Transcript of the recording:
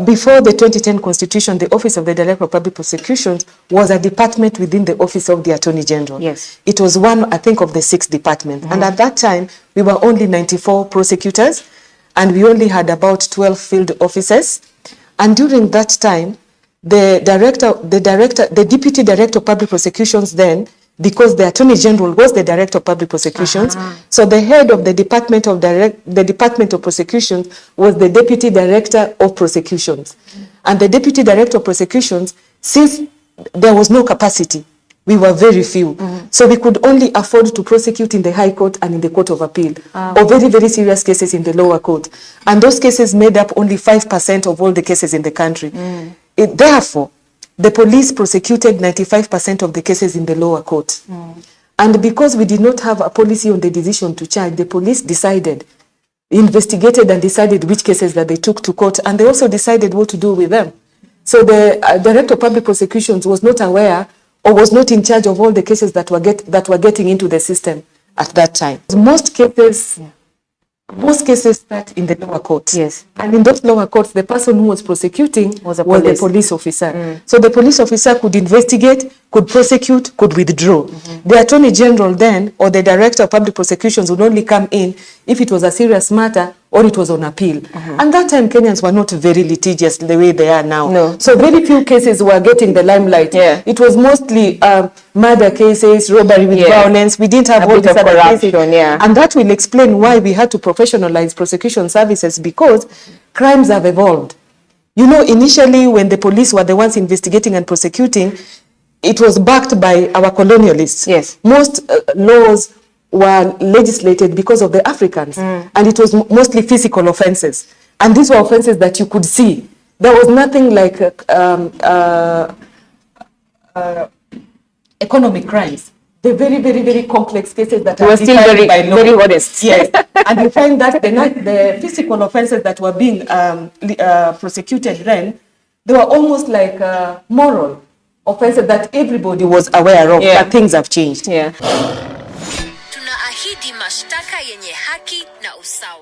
before the 2010 Constitution, the Office of the Director of Public Prosecutions was a department within the Office of the Attorney General. Yes. It was one, I think, of the 6 departments. And at that time, we were only 94 prosecutors, and we only had about 12 field officers. And during that time, the Deputy Director of Public Prosecutions then, because the Attorney General was the Director of Public Prosecutions, so the head of the Department of Prosecutions was the Deputy Director of Prosecutions. And the Deputy Director of Prosecutions, since there was no capacity, we were very few. So we could only afford to prosecute in the High Court and in the Court of Appeal, or very, very serious cases in the lower court. And those cases made up only 5% of all the cases in the country. Therefore, the police prosecuted 95% of the cases in the lower court. And because we did not have a policy on the decision to charge, the police investigated and decided which cases that they took to court, and they also decided what to do with them. So the Director of Public Prosecutions was not aware or was not in charge of all the cases that were getting into the system at that time. Most cases start in the lower court. Yes. And in those lower courts, the person who was prosecuting was the police officer. So the police officer could investigate, could prosecute, could withdraw. The Attorney General then, or the Director of Public Prosecutions, would only come in if it was a serious matter or it was on appeal. And that time, Kenyans were not very litigious the way they are now. No. So very few cases were getting the limelight. It was mostly murder cases, robbery with violence. We didn't have all these other cases. And that will explain why we had to professionalize prosecution services, because crimes have evolved. You know, initially when the police were the ones investigating and prosecuting, it was backed by our colonialists. Yes. Most laws were legislated because of the Africans, and it was mostly physical offenses. And these were offenses that you could see. There was nothing like economic crimes. The very, very, very complex cases that were still very honest. Yes. And you find that the physical offenses that were being prosecuted then, they were almost like moral offenses that everybody was aware of, but things have changed. Tunaahidi mashtaka yenye haki na usawa.